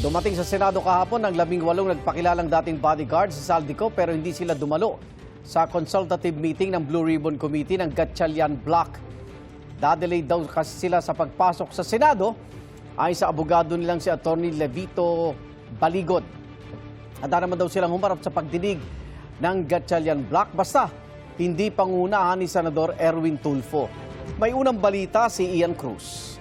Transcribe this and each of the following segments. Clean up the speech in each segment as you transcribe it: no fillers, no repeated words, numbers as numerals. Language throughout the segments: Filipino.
Dumating sa Senado kahapon ang 18 nagpakilalang dating bodyguard sa Saldico pero hindi sila dumalo sa consultative meeting ng Blue Ribbon Committee ng Gatchalian Block. Dadelay daw kasi sila sa pagpasok sa Senado ayon sa abogado nilang si Atty. Levito Baligod. Handa naman daw silang humarap sa pagdinig ng Gatchalian Block basta hindi pangunahan ni Senador Erwin Tulfo. May unang balita si Ian Cruz.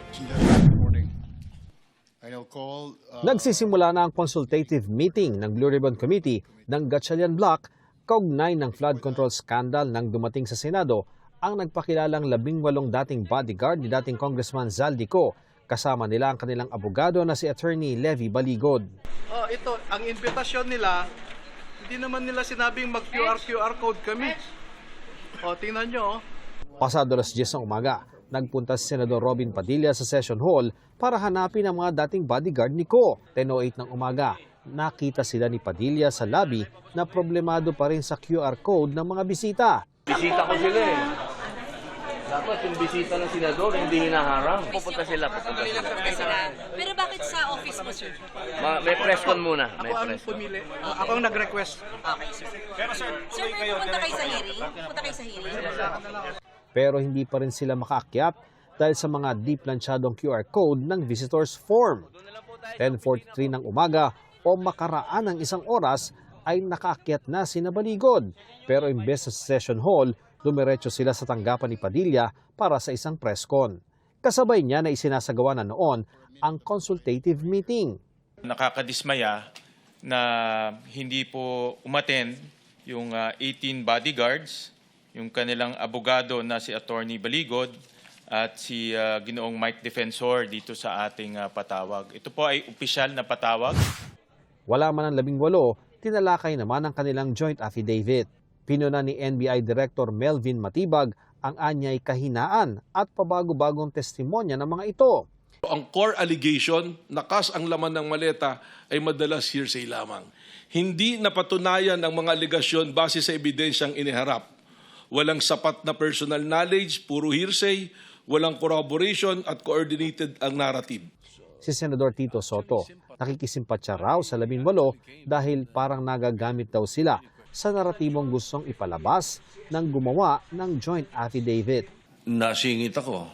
Nagsisimula na ang consultative meeting ng Blue Ribbon Committee ng Gatchalian Block kaugnay ng flood control scandal nang dumating sa Senado ang nagpakilalang 18 dating bodyguard ni dating Congressman Zaldico. Kasama nila ang kanilang abogado na si Attorney Levy Baligod. Ito, ang invitasyon nila, hindi naman nila sinabing mag-QR code kami. Tingnan nyo. Pasado alas 10 ng umaga, nagpunta si Senador Robin Padilla sa session hall para hanapin ang mga dating bodyguard ni Ko. 10:08 ng umaga, nakita sila ni Padilla sa lobby na problemado pa rin sa QR code ng mga bisita. Bisita ko sila eh. Dapat yung bisita ng senador hindi hinaharang. Pupunta sila. Pero bakit sa office mo, sir? May press con muna. May Ako ang press con. pumili. Ako ang nag-request. Okay, sir. Sir, punta kayo sa hearing? Punta kayo sa hearing? Pero hindi pa rin sila makaakyat dahil sa mga di-planchadong QR code ng visitors form. 10:43 ng umaga o makaraan ng isang oras ay nakaakyat na sina Baligod. Pero imbes sa session hall, dumiretso sila sa tanggapan ni Padilla para sa isang press con. Kasabay niya na isinasagawa na noon ang consultative meeting. Nakakadismaya na hindi po umattend yung 18 bodyguards, yung kanilang abogado na si Attorney Baligod at si Ginoong Mike Defensor dito sa ating patawag. Ito po ay opisyal na patawag. Wala man ang 18, tinalakay naman ang kanilang joint affidavit. Pinuna ni NBI Director Melvin Matibag ang anyay kahinaan at pabago-bagong testimonya ng mga ito. Ang core allegation na kas ang laman ng maleta ay madalas hearsay lamang. Hindi napatunayan ang mga alegasyon base sa ebidensyang iniharap. Walang sapat na personal knowledge, puro hearsay, walang corroboration at coordinated ang narrative. Si Senador Tito Soto, nakikisimpatya raw sa 18 dahil parang nagagamit daw sila sa naratibong gustong ipalabas ng gumawa ng joint affidavit. Nasingit ako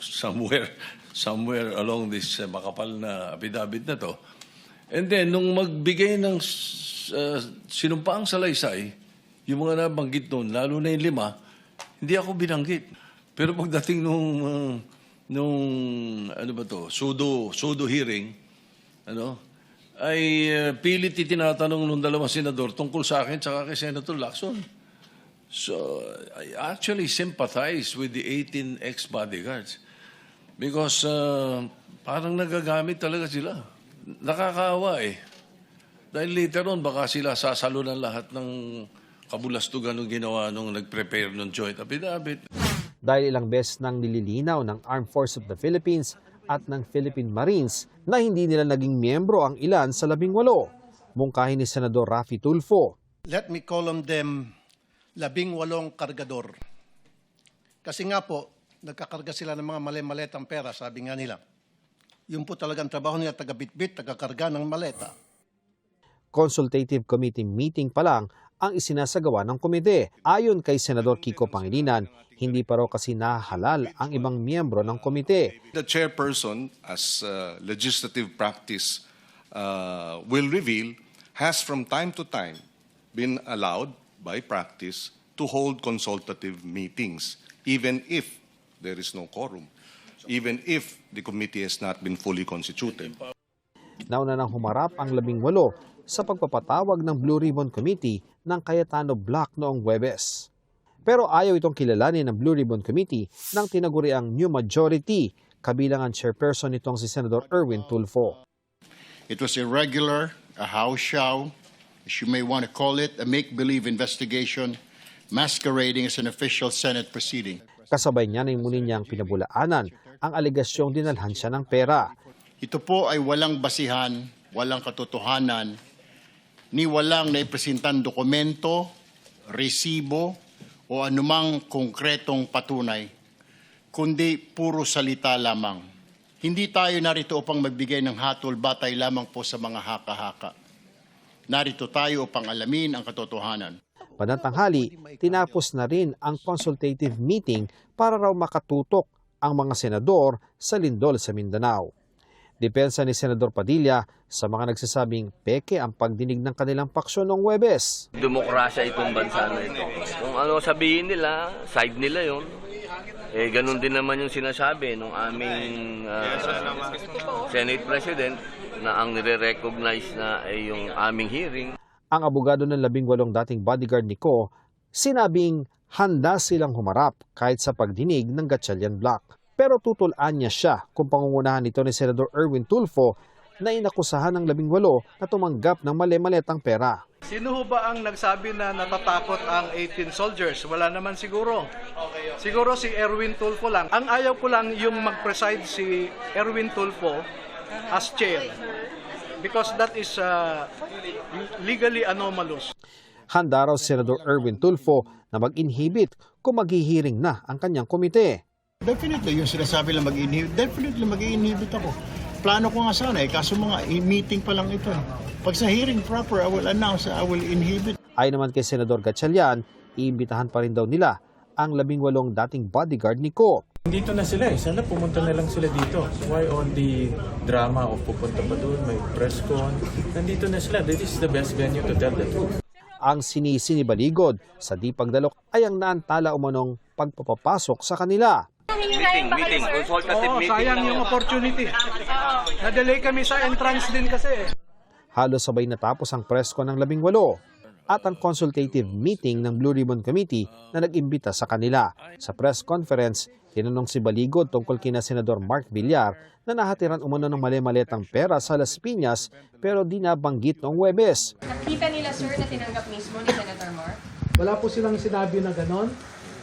somewhere along this makapal na affidavit na to. And then, nung magbigay ng sinumpaang salaysay, yung mga nabanggit noon, lalo na yung 5, hindi ako binanggit. Pero pagdating nung pseudo hearing, ay pilit tinatanong nung dalawang senador tungkol sa akin tsaka kay Senator Lacson. So, I actually sympathize with the 18 ex-bodyguards because parang nagagamit talaga sila. Nakakaawa eh. Dahil later on, baka sila sasalunan lahat ng kabulastugan ng ginawa nung nag-prepare ng joint affidavit. Dahil ilang beses nang nililinaw ng Armed Forces of the Philippines at ng Philippine Marines na hindi nila naging miyembro ang ilan sa 18. Mungkahin ni Senador Raffy Tulfo. Let me call on them 18 kargador. Kasi nga po, nagkakarga sila ng mga mali-maletang pera, sabi nga nila. Yun po talagang trabaho nila, taga-bitbit, taga-karga ng maleta. Consultative Committee meeting pa lang ang isinasagawa ng komite. Ayon kay Senador Kiko Pangilinan, hindi pa raw kasi nahalal ang ibang miyembro ng komite. The chairperson, as legislative practice will reveal, has from time to time been allowed by practice to hold consultative meetings, even if there is no quorum, even if the committee has not been fully constituted. Nauna nang humarap ang 18 sa pagpapatawag ng Blue Ribbon Committee ng Cayetano Block noong Huwebes. Pero ayaw itong kilalanin ng Blue Ribbon Committee ng tinaguriang New Majority, kabilang ang chairperson nitong si Senator Erwin Tulfo. It was irregular, a house show, as you may want to call it, a make-believe investigation masquerading as an official Senate proceeding. Kasabay niya na muli niyang pinabulaanan ang alegasyong dinalhan siya ng pera. Ito po ay walang basihan, walang katotohanan, ni walang naipresentang dokumento, resibo, o anumang konkretong patunay, kundi puro salita lamang. Hindi tayo narito upang magbigay ng hatol batay lamang po sa mga haka-haka. Narito tayo upang alamin ang katotohanan. Panatanghali, tinapos na rin ang consultative meeting para raw makatutok ang mga senador sa lindol sa Mindanao. Depensa ni Senador Padilla sa mga nagsasabing peke ang pagdinig ng kanilang paksyon noong Huwebes. Demokrasya itong bansa na ito. Kung ano sabihin nila, side nila yon. Ganun din naman yung sinasabi ng aming Senate President na ang nire-recognize na ay yung aming hearing. Ang abogado ng 18 dating bodyguard ni Ko, sinabing handa silang humarap kahit sa pagdinig ng Gatchalian Block. Pero tutulaan niya siya kung pangungunahan nito ni Senador Erwin Tulfo na inakusahan ng 18 na tumanggap ng mali-maletang pera. Sino ho ba ang nagsabi na natatakot ang 18 soldiers? Wala naman siguro. Siguro si Erwin Tulfo lang. Ang ayaw ko lang yung mag-preside si Erwin Tulfo as chair. Because that is legally anomalous. Handa raw Senador Erwin Tulfo na mag-inhibit kung maghihiring na ang kanyang komite. Definitely, yung sinasabi lang mag-inhibit, definitely mag-inhibit ako. Plano ko nga sana kaso mga meeting pa lang ito. Pag sa hearing proper, I will announce, I will inhibit. Ayon naman kay Senador Gatchalian, iimbitahan pa rin daw nila ang 18 dating bodyguard ni Ko. Dito na sila sana pumunta na lang sila dito. Why all the drama of pupunta pa doon, may press con. Nandito na sila, this is the best venue to tell the truth. Ang sinisi ni Baligod sa di pagdalok ay ang naantala umanong pagpapapasok sa kanila. Meeting, consultative meeting. Sayang yung opportunity. Na-delay kami sa entrance din kasi. Halos sabay natapos ang press con ng 18 at ang consultative meeting ng Blue Ribbon Committee na nag-imbita sa kanila. Sa press conference, tinanong si Baligod tungkol kina Senador Mark Villar na nahatiran umano ng mali-maletang pera sa Las Piñas pero di nabanggit noong Huwebes. Nakita nila, sir, na tinanggap mismo ni Senator Mark? Wala po silang sinabi na ganon.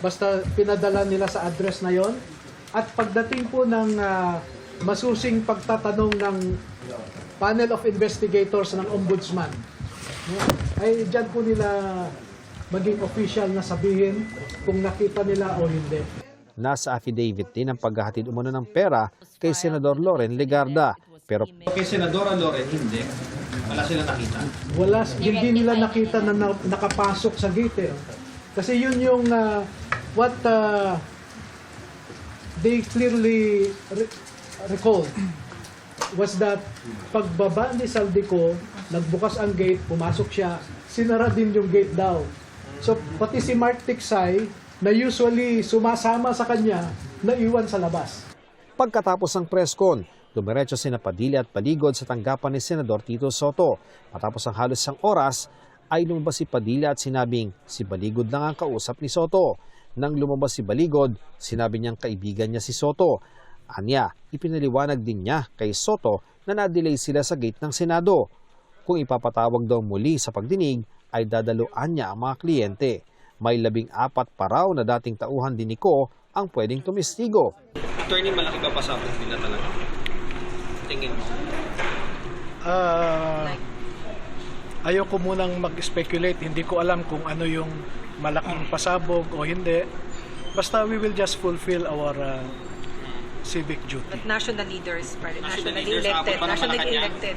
Basta pinadala nila sa address na yon. At pagdating po ng masusing pagtatanong ng panel of investigators ng ombudsman, ay dyan po nila maging official na sabihin kung nakita nila o hindi. Nasa affidavit din ang paghahatid umano ng pera kay Senador Loren Legarda. Pero kay Senadora Loren, hindi. Wala sila nakita. Hindi nila nakita na nakapasok sa gate. Kasi yun yung what they clearly recalled was that pagbaba ni Saldico, nagbukas ang gate, pumasok siya, sinara din yung gate daw. So pati si Mark Tiksay, na usually sumasama sa kanya, naiwan sa labas. pagkatapos ng press con, dumiretso sina Padilla at Baligod sa tanggapan ni Senador Tito Soto. Matapos ang halos isang oras, ay lumabas si Padilla at sinabing si Baligod lang ang kausap ni Soto. Nang lumabas si Baligod, sinabi niyang kaibigan niya si Soto. Anya, ipinaliwanag din niya kay Soto na na-delay sila sa gate ng Senado. Kung ipapatawag daw muli sa pagdinig, ay dadaluan niya ang mga kliyente. May 14 pa raw na dating tauhan din ni Ko ang pwedeng tumistigo. Attorney, malaki ba pasabog nila talaga? Tingin mo? Ayoko munang mag-speculate. Hindi ko alam kung ano yung malaking pasabog o hindi. Basta we will just fulfill our civic duty. But national leaders, nationally elected.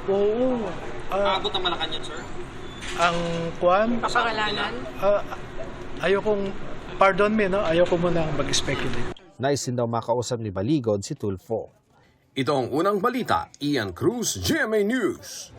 Oo. Aabot ang Malacanang, sir? Ang kwan? Kapangalanan? Ayokong, pardon me, no? Ayoko munang mag-speculate. Nais din daw makausap ni Baligod si Tulfo. Ito ang unang balita, Ian Cruz, GMA News.